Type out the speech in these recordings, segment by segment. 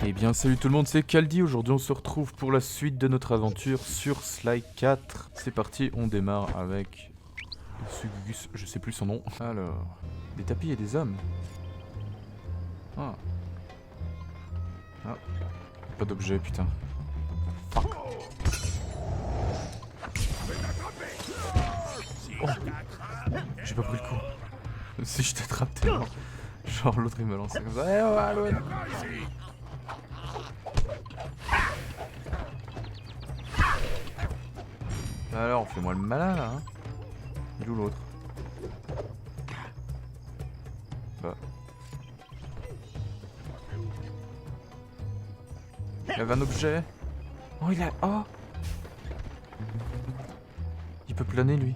Eh bien salut tout le monde, c'est Kaldi. Aujourd'hui on se retrouve pour la suite de notre aventure sur Sly 4. C'est parti, on démarre avec Sugus, je sais plus son nom. Alors, des tapis et des hommes. Ah. Ah. Pas d'objet, putain. Fuck. Oh. J'ai pas pris le coup. Si je t'attrape, t'es mort. Genre l'autre il me lance comme ça. Eh oh, allô. Alors, fais-moi le malin là. Hein. Il est où l'autre? Bah. Il avait un objet. Oh, il a. Oh! Il peut planer lui.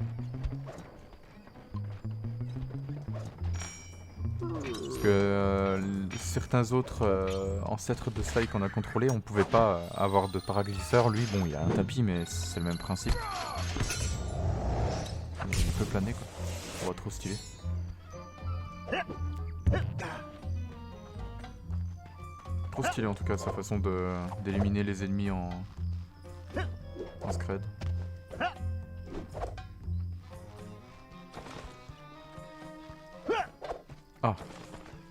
Parce que certains autres ancêtres de Sly qu'on a contrôlés, on pouvait pas avoir de paraglisseur. Lui, bon, il a un tapis, mais c'est le même principe. Il peut planer quoi. Oh, trop stylé. Trop stylé en tout cas sa façon d'éliminer les ennemis en scred. Ah,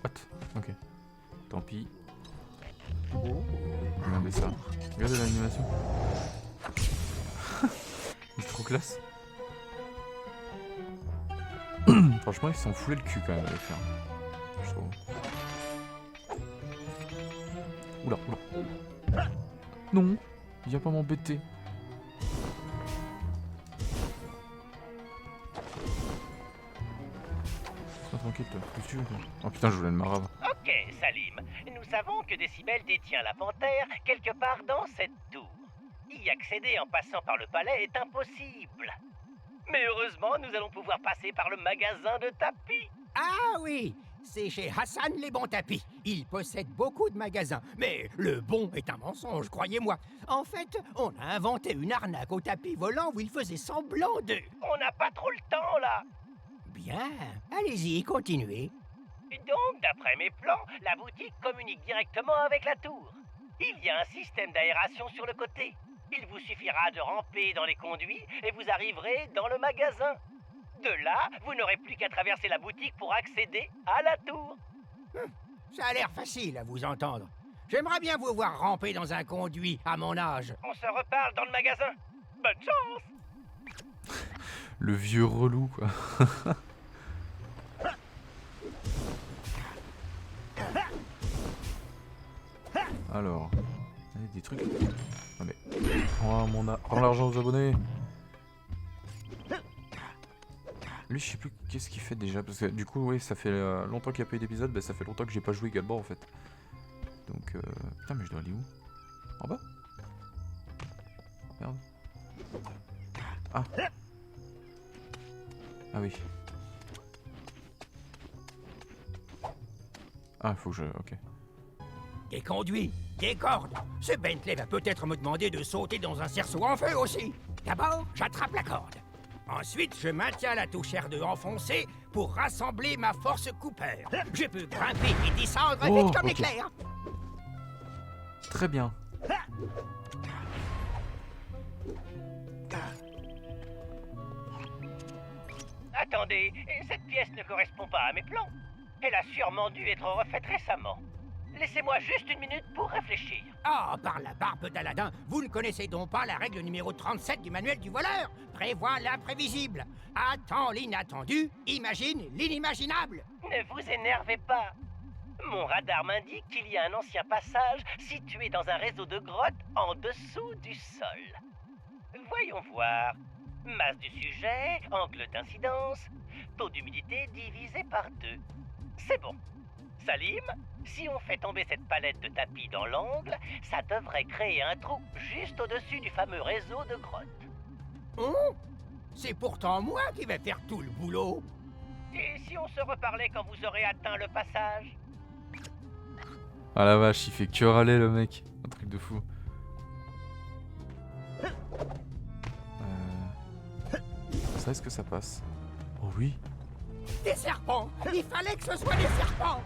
what? Ok. Tant pis. Regardez ça. Regardez l'animation. Il est trop classe. Franchement, ils s'en foulaient le cul quand même à les faire. Je trouve. Oula, oula. Non, viens pas m'embêter. Sois tranquille, toi. Qu'est-ce que tu veux, toi? Oh putain, je voulais le marabe. Ok, Salim. Nous savons que Décibel détient la panthère quelque part dans cette tour. Y accéder en passant par le palais est impossible. Mais heureusement, nous allons pouvoir passer par le magasin de tapis. Ah oui, c'est chez Hassan les bons tapis. Il possède beaucoup de magasins, mais le bon est un mensonge, croyez-moi. En fait, on a inventé une arnaque au tapis volant où il faisait semblant de... On n'a pas trop le temps, là. Bien, allez-y, continuez. Donc, d'après mes plans, la boutique communique directement avec la tour. Il y a un système d'aération sur le côté. Il vous suffira de ramper dans les conduits et vous arriverez dans le magasin. De là, vous n'aurez plus qu'à traverser la boutique pour accéder à la tour. Ça a l'air facile à vous entendre. J'aimerais bien vous voir ramper dans un conduit à mon âge. On se reparle dans le magasin. Bonne chance. Le vieux relou, quoi. Alors, il y a des trucs. Non mais, prends l'argent aux abonnés. Lui, je sais plus qu'est-ce qu'il fait déjà, parce que du coup, oui, ça fait longtemps qu'il n'y a pas eu d'épisode, bah ça fait longtemps que j'ai pas joué également en fait. Donc, putain, mais je dois aller où? En bas? Merde. Ah. Ah oui. Ah, faut que je... Ok. Des conduits, des cordes. Ce Bentley va peut-être me demander de sauter dans un cerceau en feu aussi. D'abord, j'attrape la corde. Ensuite, je maintiens la touche R2 enfoncée pour rassembler ma force Cooper. Je peux grimper et descendre vite comme l'éclair. Très bien. Attendez, cette pièce ne correspond pas à mes plans. Elle a sûrement dû être refaite récemment. Laissez-moi juste une minute pour réfléchir. Ah, par la barbe d'Aladin, vous ne connaissez donc pas la règle numéro 37 du manuel du voleur? Prévois l'imprévisible. Attends l'inattendu, imagine l'inimaginable. Ne vous énervez pas. Mon radar m'indique qu'il y a un ancien passage situé dans un réseau de grottes en dessous du sol. Voyons voir. Masse du sujet, angle d'incidence, taux d'humidité divisé par 2. C'est bon. Salim, si on fait tomber cette palette de tapis dans l'angle, ça devrait créer un trou juste au-dessus du fameux réseau de grottes. Oh, c'est pourtant moi qui vais faire tout le boulot. Et si on se reparlait quand vous aurez atteint le passage? Ah la vache, il fait que râler le mec. Un truc de fou. Ça, est-ce que ça passe? Oh oui. Des serpents. Il fallait que ce soit des serpents.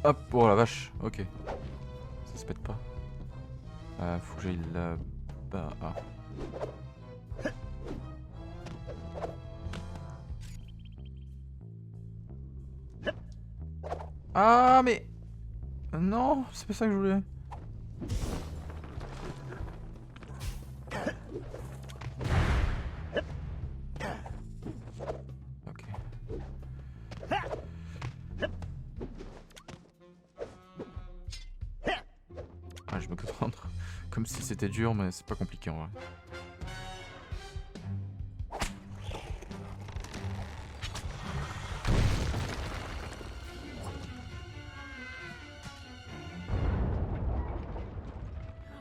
Hop, oh la vache, ok. ça se pète pas. Faut que j'aille là-bas. Ah. Ah mais... Non, c'est pas ça que je voulais. Ok. Ah, je me concentre. Comme si c'était dur, mais c'est pas compliqué en vrai.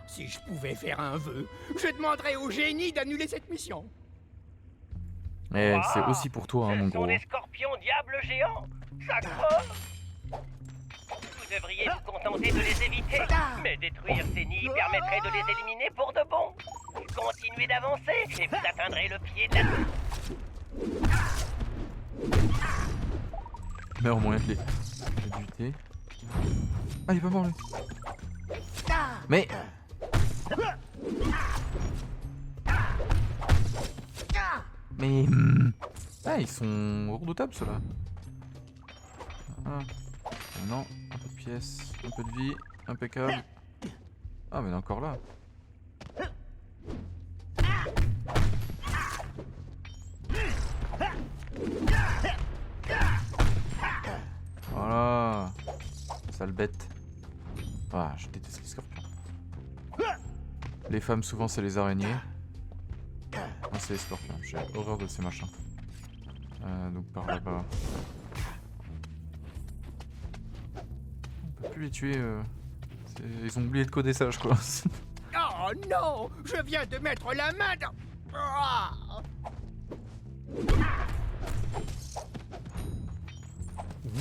Si je pouvais faire un vœu, je demanderais au génie d'annuler cette mission. Et Wow, c'est aussi pour toi, hein, mon Ce sont gros. des scorpions diables géants. Ça creuse. Vous devriez vous contenter de les éviter. Mais détruire ces nids permettrait de les éliminer pour de bon. Continuez d'avancer et vous atteindrez le pied de la... Meilleur moyen de les éviter. Ah, il est pas mort lui. Mais... Mais... Ah, ils sont redoutables ceux-là. Ah. Non, un peu de pièces, un peu de vie, impeccable. Ah, mais il est encore là. Voilà. Sale bête. Ah, je déteste les scorpions. Les femmes, souvent, c'est les araignées. Moi, c'est les scorpions. J'ai horreur de ces machins. Donc par là-bas. On peut plus les tuer. Ils ont oublié de coder ça, je crois. Oh non, je viens de mettre la main dans... Ah.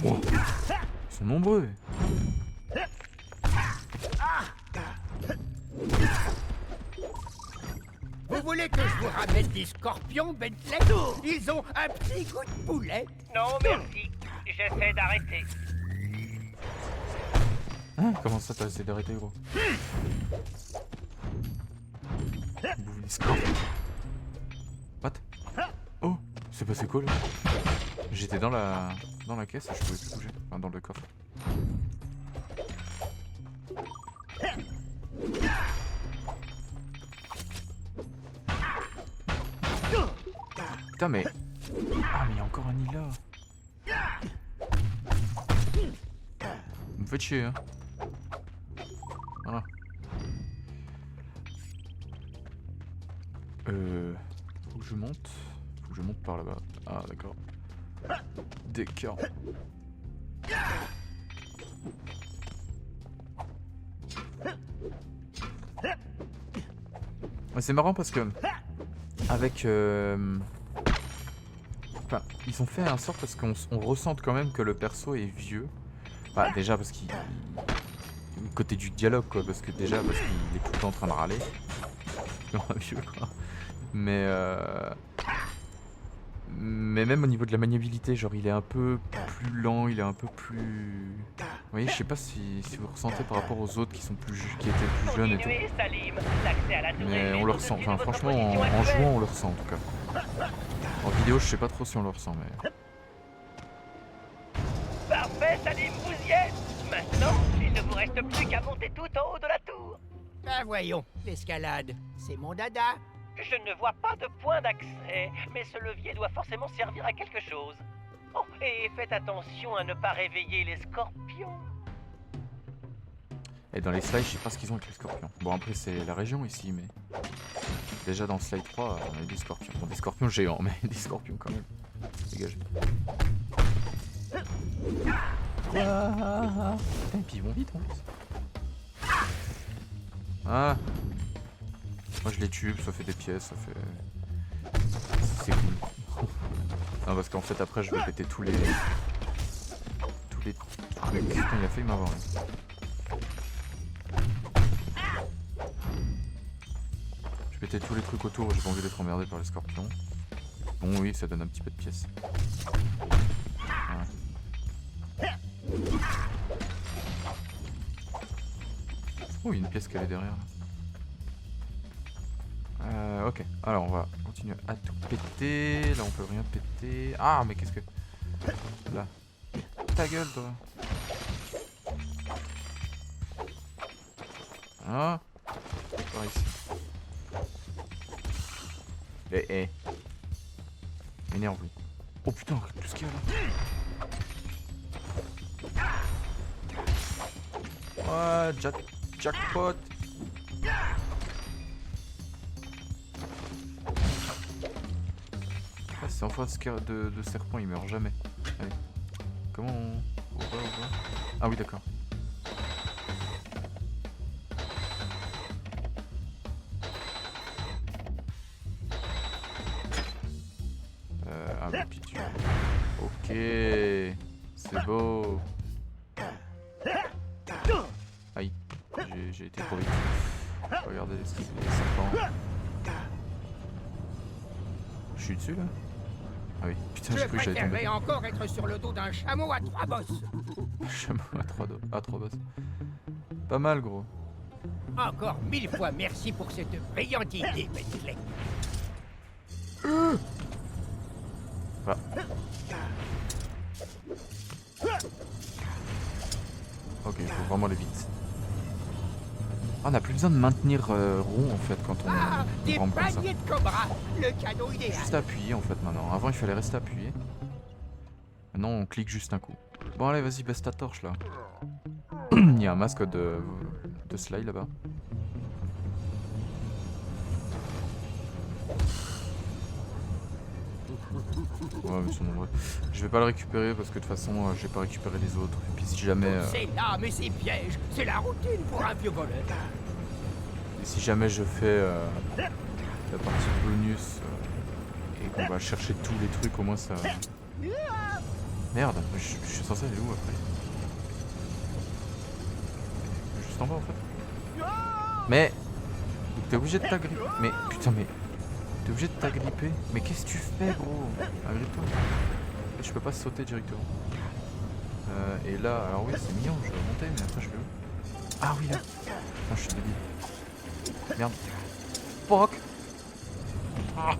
Wow. Ils sont nombreux. Vous voulez que je vous ramène des scorpions, Bentley? Ils ont un petit goût de poulet. Non, merci. J'essaie d'arrêter. Hein? Comment ça, t'as essayé d'arrêter, gros? Ils bouffent des scorpions. What? Oh, c'est passé quoi là? J'étais dans la caisse et je pouvais plus bouger. Enfin, dans le coffre. Putain, mais... Ah, mais il y a encore un nid là. Vous me faites chier, hein. Voilà. Faut que je monte. Faut que je monte par là-bas. Ah, d'accord. D'accord. C'est marrant parce que... Avec... Enfin, ils ont fait en sorte parce qu'on ressente quand même que le perso est vieux. Enfin, déjà parce qu'il... Côté du dialogue, quoi. Parce que déjà, parce qu'il est tout le temps en train de râler. Comme un vieux, quoi. Mais même au niveau de la maniabilité, genre il est un peu plus lent, il est un peu plus... Vous voyez, je sais pas si vous ressentez par rapport aux autres qui sont qui étaient plus jeunes et tout. Continuez, Salim. L'accès à la tour Mais est on le juste ressent, au-dessus enfin de votre franchement position en actuelle. jouant on le ressent en tout cas. En vidéo je sais pas trop si on le ressent mais... Parfait, Salim, vous y êtes. Maintenant, il ne vous reste plus qu'à monter tout en haut de la tour. Ben voyons, l'escalade, c'est mon dada. Je ne vois pas de point d'accès, mais ce levier doit forcément servir à quelque chose. Oh, et faites attention à ne pas réveiller les scorpions. Et dans les slides je sais pas ce qu'ils ont avec les scorpions. Bon après c'est la région ici mais... Déjà dans le slide 3 on a des scorpions. Bon des scorpions géants mais des scorpions quand même. Dégagez. Putain, et puis ils vont vite en plus. Ah. Moi je les tue, ça fait des pièces, ça fait... C'est cool. Non parce qu'en fait après je vais péter tous les trucs. Putain, il a failli m'avoir. Je vais péter tous les trucs autour, j'ai pas envie d'être emmerdé par les scorpions. Bon oui, ça donne un petit peu de pièces. Voilà. Oh, il y a une pièce qui est derrière. Là. Ok, alors on va continuer à tout péter. Là, on peut rien péter. Ah, mais qu'est-ce que... Là. Ta gueule, toi. Ah. Par ici. Eh. Énerve lui. Oh putain, tout ce qu'il y a là. Ouais, jackpot. Ah, c'est enfin de serpent, il meurt jamais. Allez. Comment on... Au bas. Ah oui, d'accord. Ah oui, puis tu... Ok. C'est beau. Aïe. J'ai été trop vite. Regardez les serpents. Je suis dessus là? Ah oui, putain, j'ai cru que j'allais tomber. Je préférerais encore être sur le dos d'un chameau à 3 bosses. Chameau à 3 bosses. Pas mal, gros. Encore 1000 fois merci pour cette brillante idée, Bentley. Ah. Ok, il faut vraiment aller vite. Ah, on n'a plus besoin de maintenir rond en fait quand on Des rampe comme ça. paniers de cobra, le cadeau idéal. Juste appuyer en fait maintenant. Avant il fallait rester appuyé. Maintenant on clique juste un coup. Bon allez vas-y baisse ta torche là. Il y a un masque de Sly là-bas. Ouais mais ils sont nombreux. Je vais pas le récupérer parce que de toute façon j'ai pas récupéré les autres. Et puis si jamais... C'est là mais c'est piège. C'est la routine pour un vieux voleur. Et si jamais je fais la partie bonus et qu'on va chercher tous les trucs, au moins ça... Merde, je suis censé aller où après? Juste en bas en fait. Mais... T'es obligé de t'agripper. Mais putain mais... T'es obligé de t'agripper. Mais qu'est-ce que tu fais gros? Agrippe-toi. Je peux pas sauter directement. Et là, alors oui c'est mignon, je vais monter mais après je vais où? Ah oui là. Ah je suis débile. Merde. Fuck. Ah.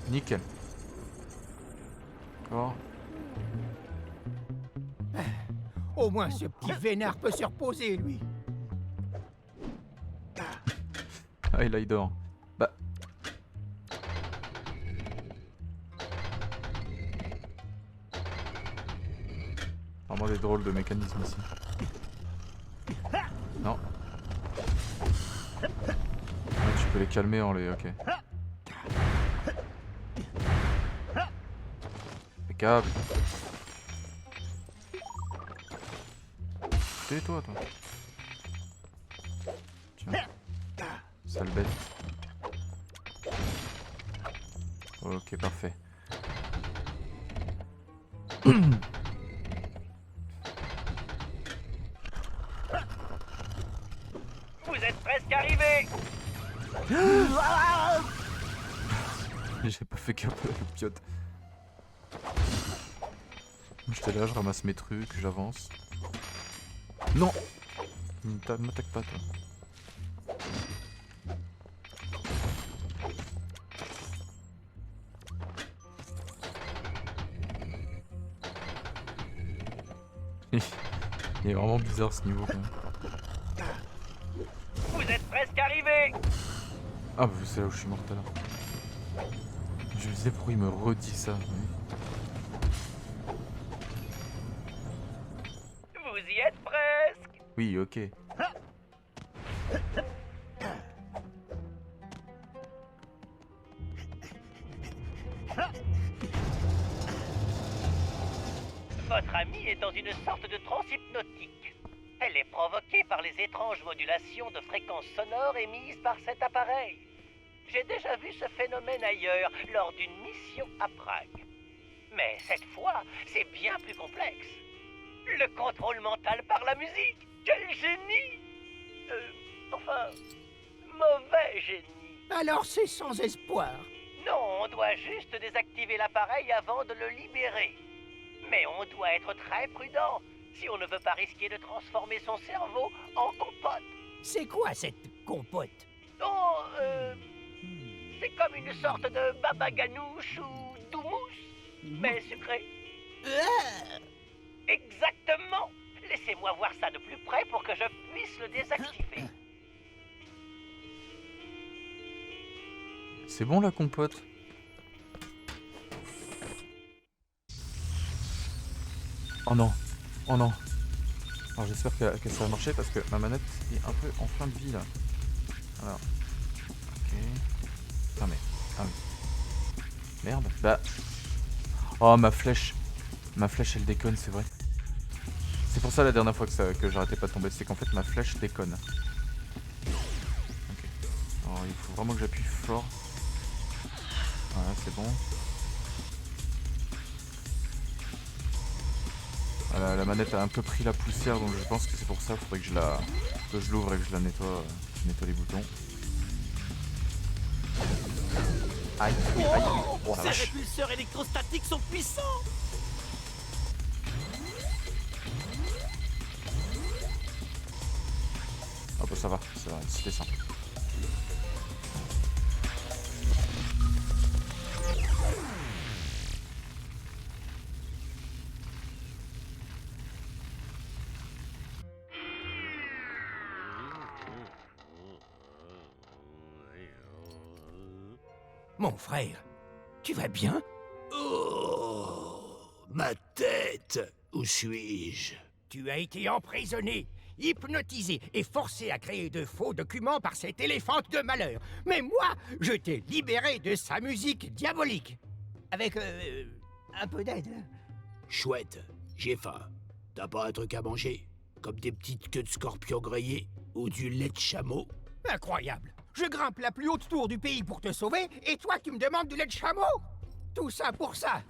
Nickel. D'accord. Au moins ce petit vénard peut se reposer, lui. Ah et là il dort. Bah. Vraiment des drôles de mécanismes ici. Non. Ouais, tu peux les calmer en les... Ok. Impeccable. Tais-toi toi. Tiens. Sale bête. Ok parfait. Vous êtes presque arrivés. J'ai pas fait gaffe à la piote. J'étais là, je ramasse mes trucs, j'avance. Non! M'attaque pas toi. Il est vraiment bizarre ce niveau quand même. Vous êtes presque arrivés. Ah bah c'est là où je suis mort tout à l'heure. Je me disais pourquoi il me redit ça. Vous y êtes presque. Oui, ok. Votre amie est dans une sorte de transe hypnotique. Elle est provoquée par les étranges modulations de fréquences sonores émises par cet appareil. J'ai déjà vu ce phénomène ailleurs, lors d'une mission à Prague. Mais cette fois, c'est bien plus complexe. Le contrôle mental par la musique. Quel génie! Enfin, mauvais génie. Alors c'est sans espoir. Non, on doit juste désactiver l'appareil avant de le libérer. Mais on doit être très prudent si on ne veut pas risquer de transformer son cerveau en compote. C'est quoi cette compote? Oh, c'est comme une sorte de baba ganouche ou doumousse, mais sucré. Exactement. Laissez-moi voir ça de plus près pour que je puisse le désactiver. C'est bon la compote? Oh non, oh non. Alors j'espère que ça va marcher parce que ma manette est un peu en fin de vie là. Alors, ok. Ah mais, ah oui. Merde, bah. Oh ma flèche elle déconne, c'est vrai. C'est pour ça la dernière fois que j'arrêtais pas de tomber, c'est qu'en fait ma flèche déconne. Ok. Alors il faut vraiment que j'appuie fort. Voilà, c'est bon. Voilà, la manette a un peu pris la poussière, donc je pense que c'est pour ça. Faudrait que je l'ouvre et que je la nettoie. Je nettoie les boutons. Aïe, aïe, oh, la Ces vache. répulseurs électrostatiques sont puissants. Ah bah ça va, c'était simple. Mon frère, tu vas bien? Oh, ma tête! Où suis-je? Tu as été emprisonné, hypnotisé et forcé à créer de faux documents par cette éléphante de malheur. Mais moi, je t'ai libéré de sa musique diabolique. Avec, un peu d'aide. Chouette, j'ai faim. T'as pas un truc à manger? Comme des petites queues de scorpion grillées? Ou du lait de chameau? Incroyable. Je grimpe la plus haute tour du pays pour te sauver, et toi tu me demandes du lait de chameau? Tout ça pour ça.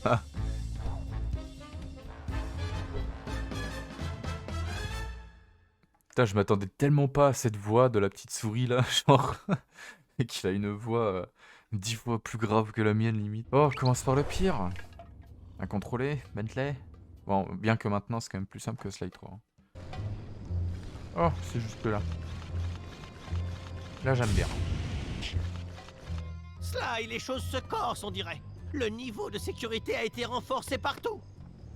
Ah. Putain, je m'attendais tellement pas à cette voix de la petite souris là, genre. Et qu'il a une voix 10 fois plus grave que la mienne limite. Oh, commence par le pire. À contrôler, Bentley. Bon, bien que maintenant c'est quand même plus simple que Slide 3. Oh, c'est juste là. Là j'aime bien. Sly, les choses se corsent, on dirait. Le niveau de sécurité a été renforcé partout.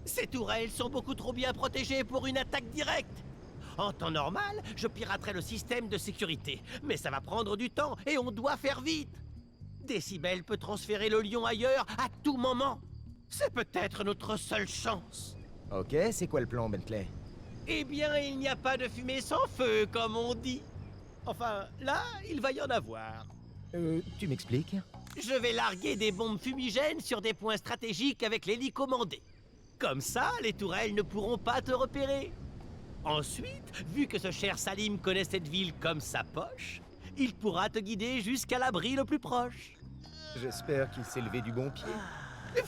Ces tourelles sont beaucoup trop bien protégées pour une attaque directe. En temps normal, je piraterai le système de sécurité. Mais ça va prendre du temps et on doit faire vite. Décibel peut transférer le lion ailleurs à tout moment. C'est peut-être notre seule chance. Ok, c'est quoi le plan, Bentley? Eh bien, il n'y a pas de fumée sans feu, comme on dit. Enfin, là, il va y en avoir. Tu m'expliques? Je vais larguer des bombes fumigènes sur des points stratégiques avec l'hélicomandé. Comme ça, les tourelles ne pourront pas te repérer. Ensuite, vu que ce cher Salim connaît cette ville comme sa poche, il pourra te guider jusqu'à l'abri le plus proche. J'espère qu'il s'est levé du bon pied.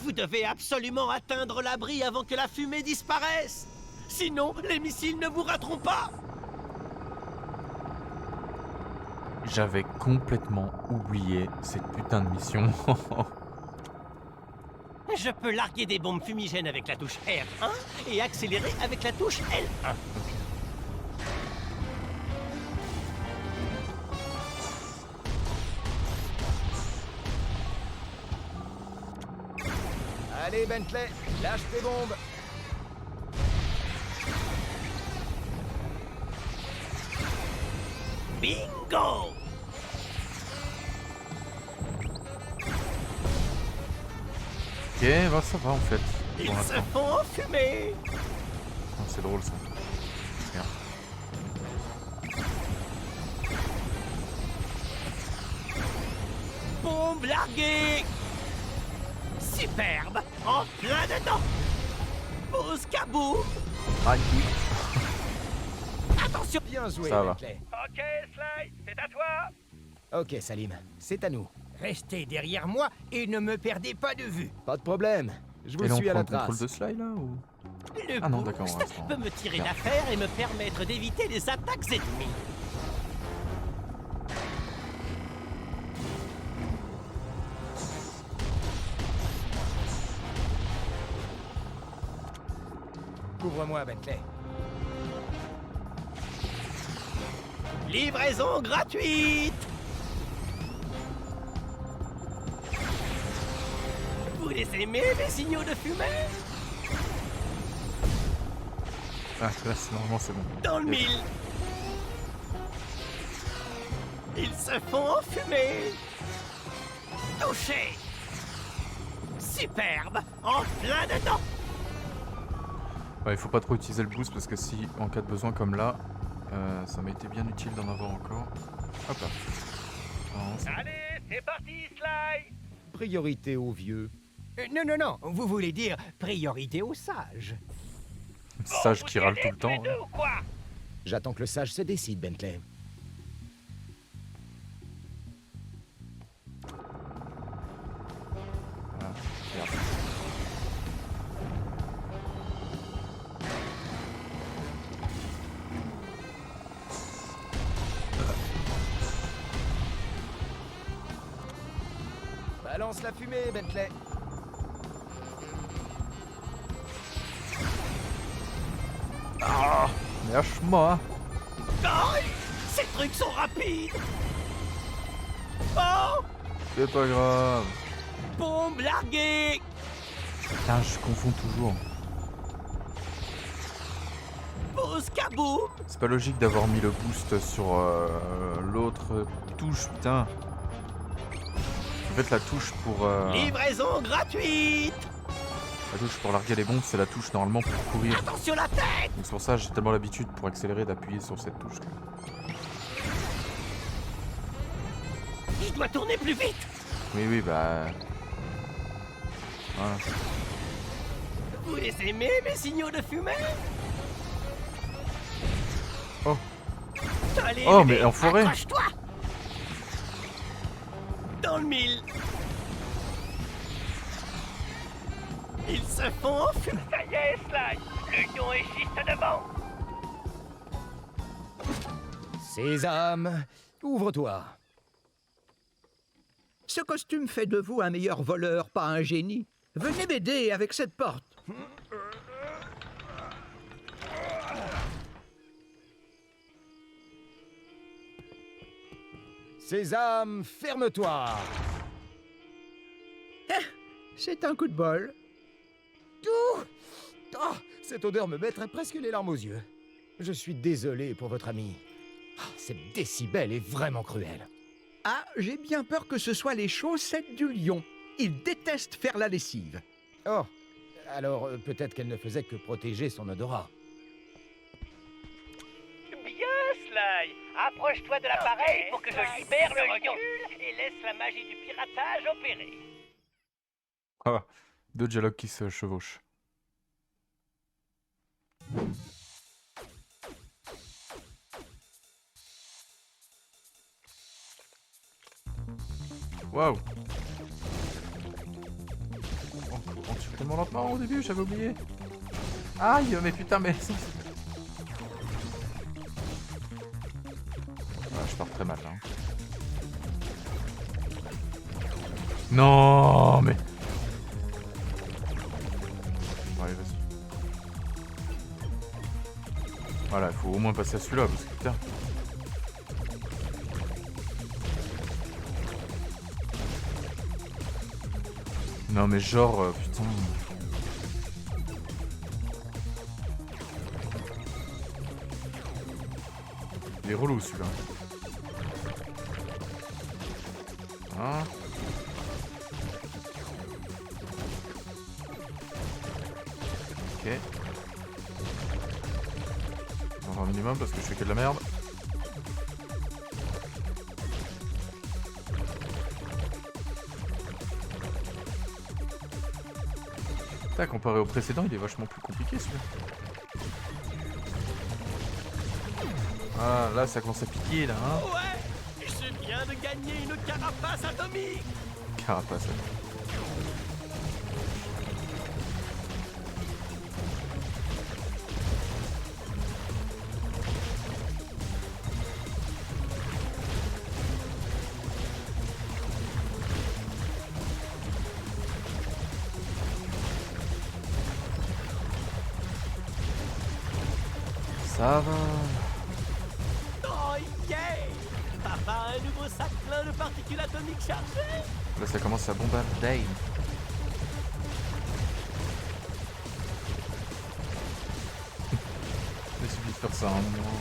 Vous devez absolument atteindre l'abri avant que la fumée disparaisse. Sinon, les missiles ne vous rateront pas. J'avais complètement oublié cette putain de mission. Je peux larguer des bombes fumigènes avec la touche R1 et accélérer avec la touche L1. Allez, Bentley, lâche tes bombes. Bingo! Ok, bah ça va en fait. Ils Pour se l'instant. font enfumer! Ah, c'est drôle ça. Merde. Bombe larguée! Superbe! En plein dedans! Pause kaboom! Aïe, oui. Attention! Bien joué, Ça va. Bentley. Ok, Sly, c'est à toi! Ok, Salim, c'est à nous. Restez derrière moi et ne me perdez pas de vue. Pas de problème. Je vous Et là on suis à prend la le contrôle trace. de Sly là ou... Le Ah non, boost d'accord, on reste en- peut me tirer Merde. d'affaire et me permettre d'éviter les attaques ennemies. Ouvre-moi, Bentley. Livraison gratuite. Vous les aimez, les signaux de fumée? Ah, là, normalement, c'est bon. Dans le mille. Ils se font enfumer. Touché. Superbe. En plein dedans. Ouais, il faut pas trop utiliser le boost parce que si, en cas de besoin comme là, ça m'a été bien utile d'en avoir encore. Hop là. Non, Allez, c'est parti, Sly. Priorité aux vieux. Non. Vous voulez dire priorité aux sages. sage qui râle tout le Tous temps. les deux Ouais. ou quoi? J'attends que le sage se décide, Bentley. Voilà. Regarde. Balance la fumée, Bentley. Mais lâche-moi. Oh, ces trucs sont rapides. Oh, C'est pas grave. bombe larguée. Putain, je confonds toujours. Pause kaboom. C'est pas logique d'avoir mis le boost sur l'autre touche, putain. En fait, la touche pour Livraison gratuite. la touche pour larguer les bombes, c'est la touche normalement pour courir. Attention la tête. Donc c'est pour ça que j'ai tellement l'habitude pour accélérer d'appuyer sur cette touche. Je dois tourner plus vite. Oui, bah. Voilà. Vous les aimez, mes signaux de fumée? Oh. Allez, Oh, bébé, mais enfoiré. accroche-toi. Dans le mille. Ils se font enfumer. Ça y est, Sly. L'union est juste devant. Sésame, ouvre-toi. Ce costume fait de vous un meilleur voleur, pas un génie. Venez m'aider avec cette porte. Sésame, ferme-toi. C'est un coup de bol. Oh, cette odeur me mettrait presque les larmes aux yeux. Je suis désolé pour votre ami. Cette décibel est vraiment cruelle. Ah, j'ai bien peur que ce soit les chaussettes du lion. Il déteste faire la lessive. Oh, alors peut-être qu'elle ne faisait que protéger son odorat. Bien, Sly. Approche-toi de l'appareil pour que je libère le recul et laisse la magie du piratage opérer. Ah, deux dialogues qui se chevauchent. Waouh. On tire tellement lentement au début, j'avais oublié. Aïe, mais putain, mais... Ah, je pars très mal, là. Non, mais... Bon, allez, vas-y. Voilà, il faut au moins passer à celui-là, parce que putain... Non mais genre, putain... Il est relou celui-là. Hein? Ok. On va un minimum parce que je fais que de la merde. Putain, comparé au précédent, il est vachement plus compliqué celui-là. Ah, là ça commence à piquer là, hein. Ouais, je viens de gagner une carapace atomique. Carapace. Ça va. Oh yeah! Papa, un nouveau sac plein de particules atomiques chargées! Là, ça commence à bombarder. Il suffit de faire ça un moment.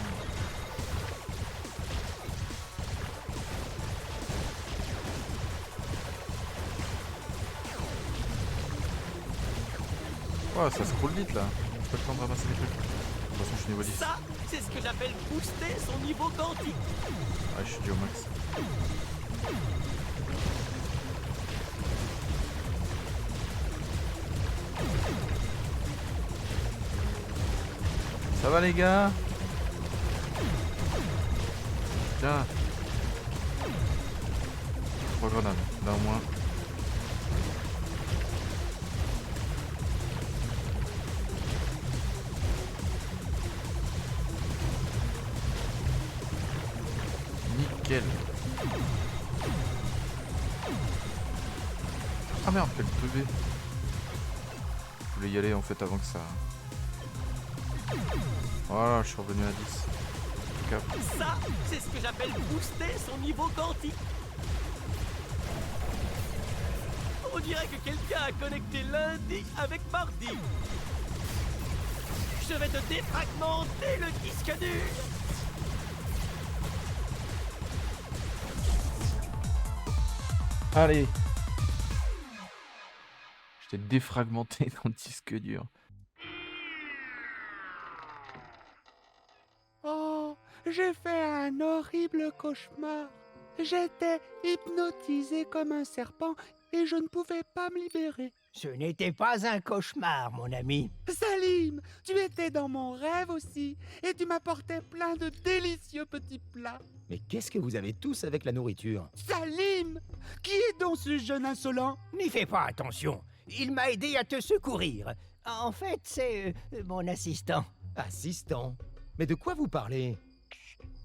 Ouais, ça scroll vite là. J'ai pas le temps de ramasser les trucs. De toute façon, je suis niveau 10. Ça, c'est ce que j'appelle booster son niveau quantique. Ouais, je suis dû au max. Ça va les gars? Tiens. 3 grenades, là au moins. Nickel. Ah merde, quel bébé. Je voulais y aller en fait avant que ça... Voilà, je suis revenu à 10. Cap. Ça, c'est ce que j'appelle booster son niveau quantique. On dirait que quelqu'un a connecté lundi avec mardi. Je vais te défragmenter le disque dur. Allez. Je t'ai défragmenté dans le disque dur. Oh, j'ai fait un horrible cauchemar. J'étais hypnotisé comme un serpent et je ne pouvais pas me libérer. Ce n'était pas un cauchemar, mon ami. Salim, tu étais dans mon rêve aussi et tu m'apportais plein de délicieux petits plats. Mais qu'est-ce que vous avez tous avec la nourriture? Salim, qui est donc ce jeune insolent? N'y fais pas attention. Il m'a aidé à te secourir. En fait, c'est mon assistant. Assistant? Mais de quoi vous parlez?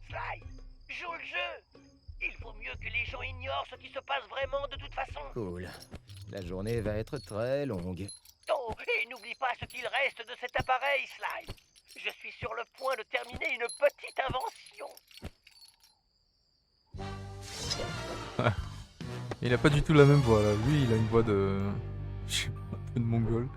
Sly, joue le jeu. Il vaut mieux que les gens ignorent ce qui se passe vraiment de toute façon. Cool. La journée va être très longue. Oh, et n'oublie pas ce qu'il reste de cet appareil, Sly. Je suis sur le point de terminer une petite invention. Il a pas du tout la même voix là. Lui, il a une voix de... Je sais pas, un peu de mongol.